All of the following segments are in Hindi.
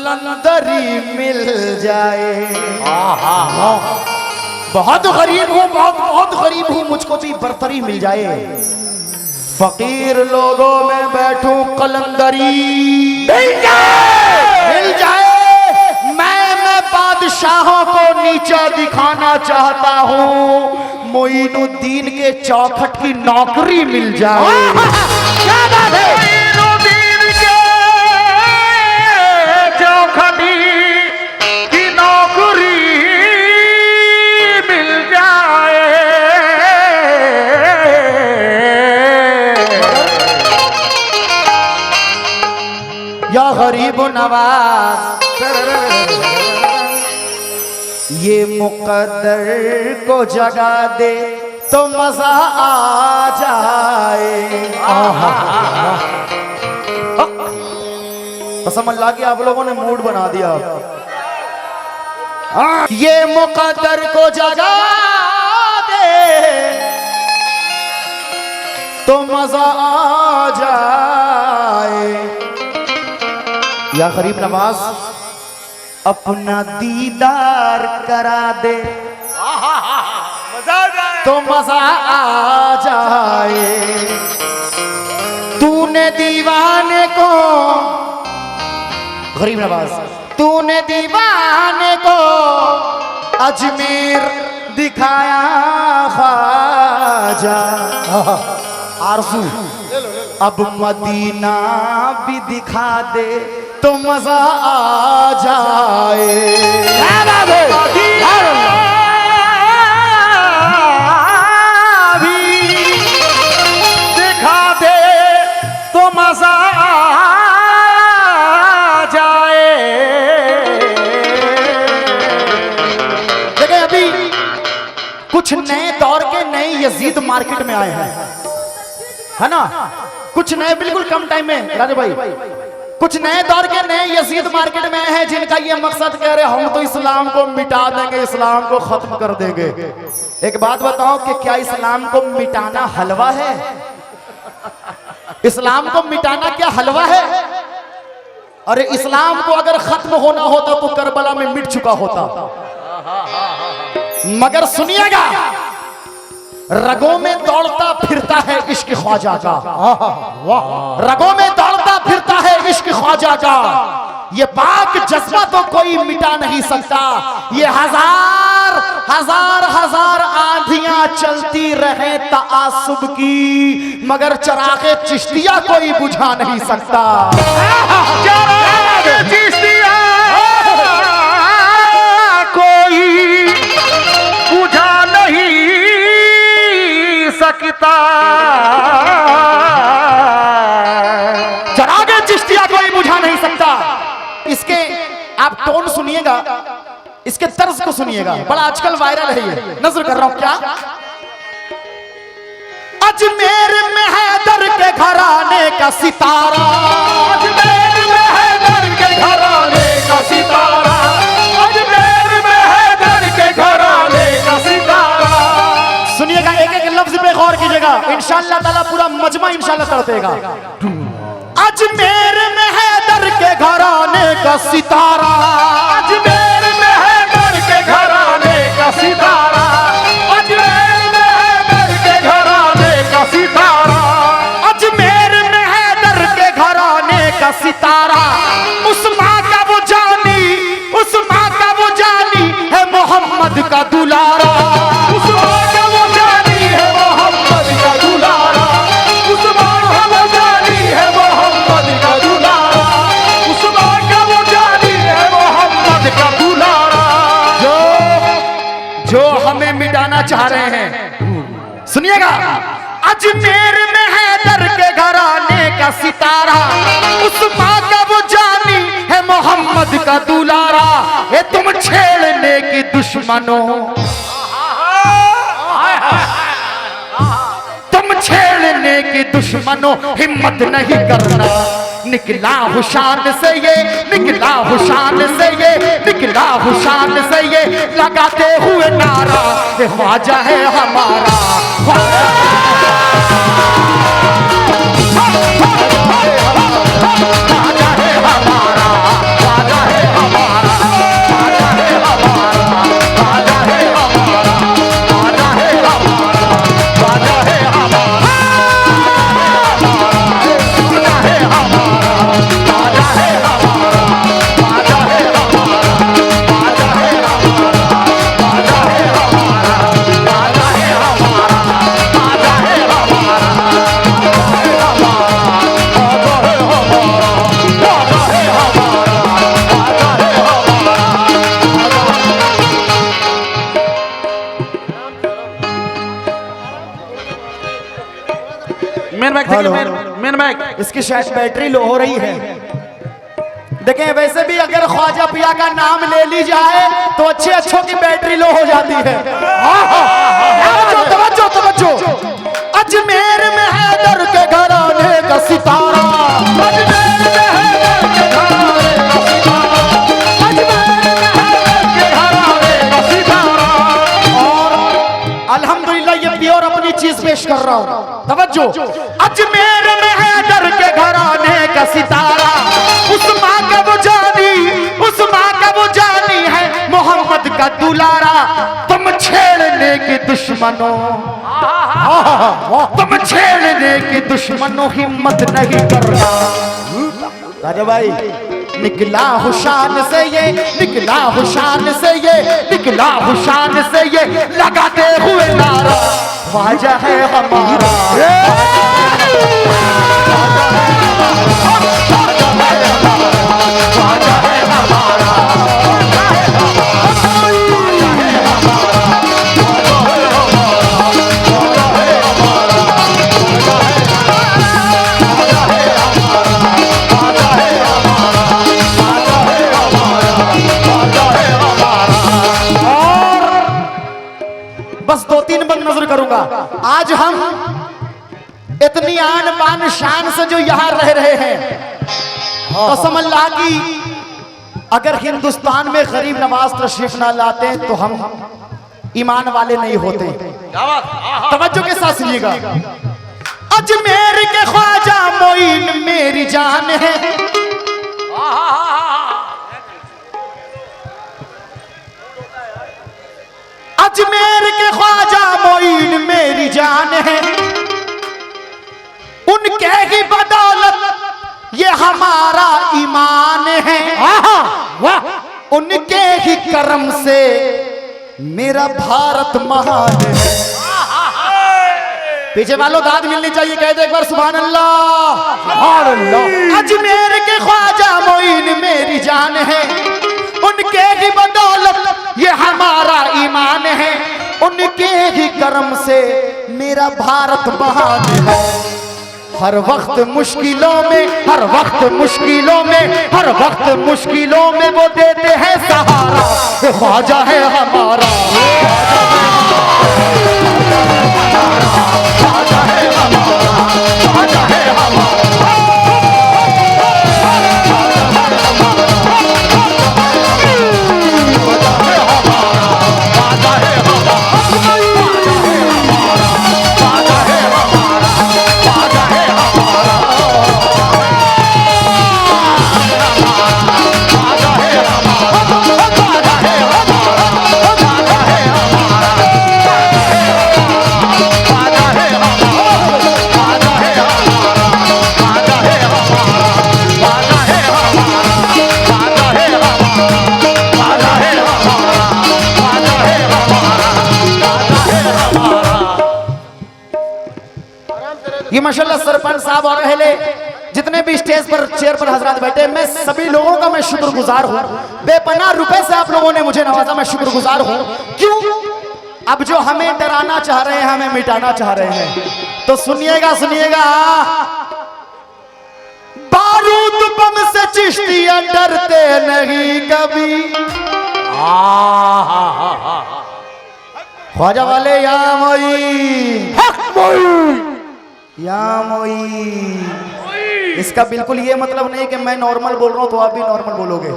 कलंदरी मिल जाए। बहुत गरीब हूँ, बहुत गरीब हूँ, मुझको भी बर्तरी मिल जाए। फकीर लोगों में बैठूं कलंदरी मिल जाए। मैं बादशाहों को नीचा दिखाना चाहता हूँ, मोइनुद्दीन के चौखट की नौकरी मिल जाए। क्या बात है? मोइनुद्दीन के चौखट की नौकरी मिल जाए। या गरीब नवाज ये मुकद्दर को जगा दे तो मजा आ जाए। कसम अल्लाह की आप लोगों ने मूड बना दिया। ये मुकद्दर को जगा दे तो मजा आ जाए। या गरीब नवाज अपना दीदार करा दे तो मजा आ जाए। तूने दीवाने को, गरीब नवाज, तूने दीवाने को अजमेर दिखाया ख्वाजा। आरज़ू अब मदीना भी दिखा दे तो मजा आ जाए। भी दिखा दे तो मजा आ जाए। देखिए अभी कुछ नए दौर के नए यजीद मार्केट में आए हैं, है ना? कुछ नए बिल्कुल कम टाइम में राजे भाई, कुछ नए दौर के नए यजीद मार्केट में हैं जिनका ये मकसद कह रहे हम तो इस्लाम को मिटा देंगे, इस्लाम को खत्म कर देंगे। एक बात बताओ कि क्या इस्लाम को मिटाना हलवा है? इस्लाम को मिटाना क्या हलवा है? अरे इस्लाम को अगर खत्म होना होता तो करबला में मिट चुका होता। मगर सुनिएगा, रगों में दौड़ता फिरता है इश्क ख्वाजा का। रगों में दौड़ता फिरता है इश्क ख्वाजा का। ये पाक जज्बा तो कोई मिटा नहीं सकता। ये हजार हजार हजार आंधियां चलती रहे तासुब की, मगर चरागे चिश्तिया कोई बुझा नहीं सकता। चरागे चिश्तिया कोई बुझा नहीं सकता। चरागे चिश्तिया कोई बुझा नहीं सकता। इसके आप टोन सुनिएगा, इसके तर्ज को सुनिएगा, बड़ा आजकल वायरल है ये। नजर कर रहा हूं क्या? अजमेर में हैदर के घराने का सितारा, अजमेर में हैदर के घराने का सितारा, अजमेर में हैदर के घराने का सितारा। सुनिएगा, एक एक लफ्ज पे गौर कीजिएगा, इंशाअल्लाह ताला पूरा मजमा इंशाअल्लाह तड़पेगा। अजमेर में हैदर के घराने का सितारा, अजमेर में हैदर के घराने का सितारा, अजमेर में हैदर के घराने का सितारा, अजमेर में हैदर के घराने का सितारा। उस माँ का वो जानी, उस माँ का वो जानी है मोहम्मद का दुलारा। उस माँ का वो जानी है मोहम्मद का दुलारा। उस माँ का वो जानी है मोहम्मद का दुलारा। उस माँ का वो जानी है मोहम्मद का दुलारा। जो हमें मिटाना चाह रहे हैं, सुनिएगा, अजमेर में हैदर के घराने का सितारा। उस माँ का वो जानी है मोहम्मद का दुलारा। ये तुम छेड़ने की दुश्मनों, तुम छेड़ने की दुश्मनों हिम्मत नहीं करना। निकला हुशान से ये, निकला हुशान से ये, निकला हुशान से ये, लगाते हुए नारा ख्वाजा है हमारा। ख्वाजा है हमारा, ख्वाजा है मेन बैग मेन बैग। इसकी शायद बैटरी लो हो रही है। देखें वैसे भी अगर ख्वाजा पिया का नाम ले ली जाए तो अच्छे अच्छों की बैटरी लो हो जाती है। तवज्जो तवज्जो। अजमेर में हैदर के घराने का सितारा, अजमेर में हैदर के घराने का सितारा, अजमेर में हैदर के घराने का सितारा। और अल्हम्दुलिल्लाह ये प्योर अपनी चीज पेश कर रहा हूं, तवज्जो। अजमेर में हैदर के घराने का सितारा, उस माँ का वो जानी, उस माँ का वो जानी है मोहम्मद का दुलारा। तुम छेड़ने के दुश्मनों, तुम छेड़ने के दुश्मनों हिम्मत नहीं करना। राजा भाई निकला हुशान से ये, निकला हुशान से ये, निकला हुशान से ये लगाते हुए नारा, ख्वाजा है हमारा। बस 2-3 बंद नजर करूंगा। आज हम इतनी आन बान शान से जो यहां रह रहे हैं, कसम अल्लाह की अगर हिंदुस्तान में गरीब नवाज तशरीफ ना लाते तो हम ईमान वाले नहीं होते। तवज्जो के साथ सुनिएगा। अजमेर के ख्वाजा मोइन मेरी जान है, अजमेर के ख्वाजा मोइन मेरी जान है, उनके ही बदौलत ये हमारा ईमान है, उनके ही करम से मेरा भारत महान है। पीछे वालों दाद मिलनी चाहिए, कह दे एक बार सुभान अल्लाह, सुभान अल्लाह। अजमेर के ख्वाजा मोइन मेरी जान है, उनके ही बदौलत ये हमारा ईमान है, उनके ही करम से मेरा भारत महान है। हर वक्त मुश्किलों में, हर वक्त मुश्किलों में, हर वक्त मुश्किलों में वो देते हैं सहारा, ख्वाजा है हमारा। ये माशाल्लाह सरपंच साहब और अहले जितने भी स्टेज पर चेयर पर हजरात बैठे, मैं सभी लोगों का मैं शुक्रगुजार हूँ। बेपनाह रुपए से आप लोगों ने मुझे नवाजा, मैं शुक्रगुजार हूँ। क्यों? अब जो हमें डराना चाह रहे हैं, हमें मिटाना चाह रहे हैं, तो सुनिएगा सुनिएगा। बारूद बम से चिश्तियां डरते नहीं कभी, ख्वाजा वाले या मोई, या मोई। इसका बिल्कुल ये मतलब नहीं कि मैं नॉर्मल बोल रहा हूं तो आप भी नॉर्मल बोलोगे।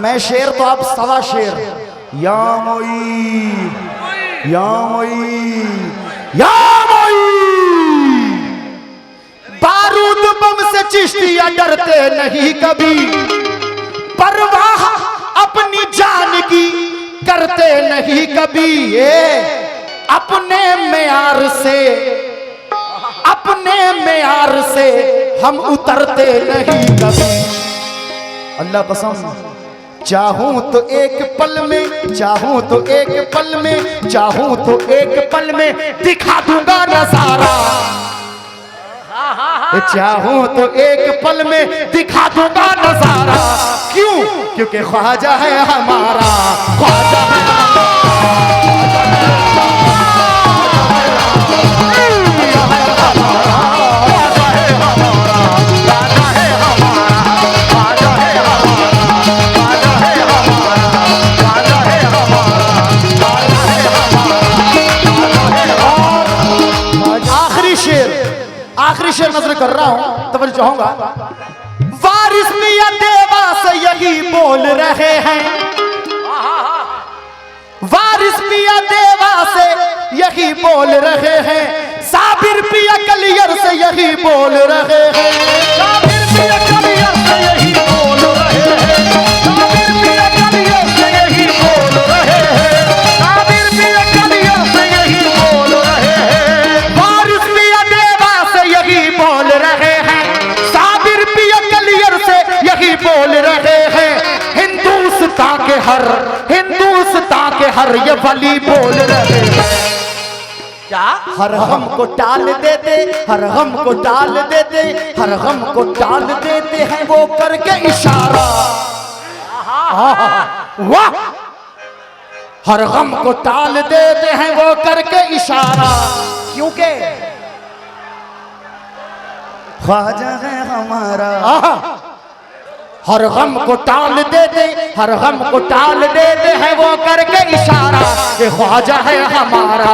मैं शेर तो आप सवा शेर। या मोई, या मोई, या मोई। बारूद बम से चिश्तियां डरते नहीं कभी, परवाह अपनी जान की करते नहीं कभी। ये अपने मेयार से, अपने मेयार से हम उतरते नहीं कभी। अल्लाह कसम, चाहूं तो एक पल में, चाहूं तो एक पल में, चाहूं तो एक पल में दिखा दूंगा नजारा। चाहूं तो एक पल में दिखा दूंगा नजारा। क्यों? क्योंकि ख्वाजा है हमारा, ख्वाजा है हमारा। आखिरी शेर नजर कर रहा हूं, तवज्जो चाहूंगा। वारिस पिया देवा से यही बोल रहे हैं, वारिस पिया देवा से यही बोल रहे हैं, साबिर पिया कलियर से यही बोल रहे हैं, साबिर पिया कलियर से यही बोल रहे हैं, साबिर पिया कलियर से यही बोल रहे हैं, साबिर पिया कलियर से यही बोल रहे हैं, वारिस पिया देवा से यही बोल रहे हैं, साबिर पिया कलियर से यही बोल रहे हैं, हिंदुस्तान के हर ये वली बोल रहे हैं। क्या हर गम को टाल देते, हर गम को टाल देते, हर गम को टाल देते हैं वो करके इशारा। वाह, हर गम को टाल देते हैं वो करके इशारा, क्योंकि ख्वाजा है हमारा। हर गम को टाल देते, हर गम को टाल देते हैं वो करके इशारा, ये ख्वाजा है हमारा।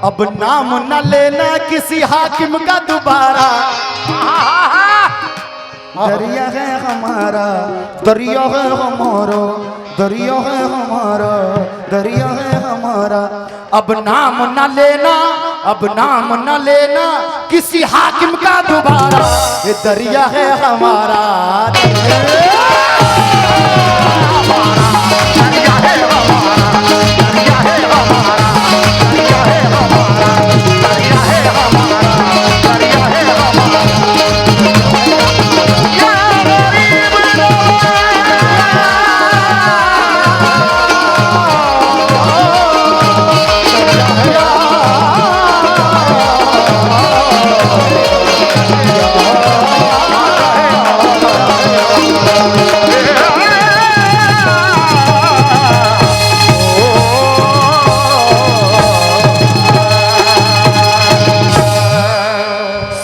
अब नाम न लेना किसी हाकिम का दोबारा, दरिया है हमारा, दरिया है हमारा, दरिया है हमारा, दरिया है हमारा। अब नाम न लेना, अब नाम न लेना किसी हाकिम का दोबारा, ये दरिया है हमारा।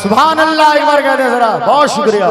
सुभान अल्लाह, एक बार कहते हैं जरा, बहुत शुक्रिया।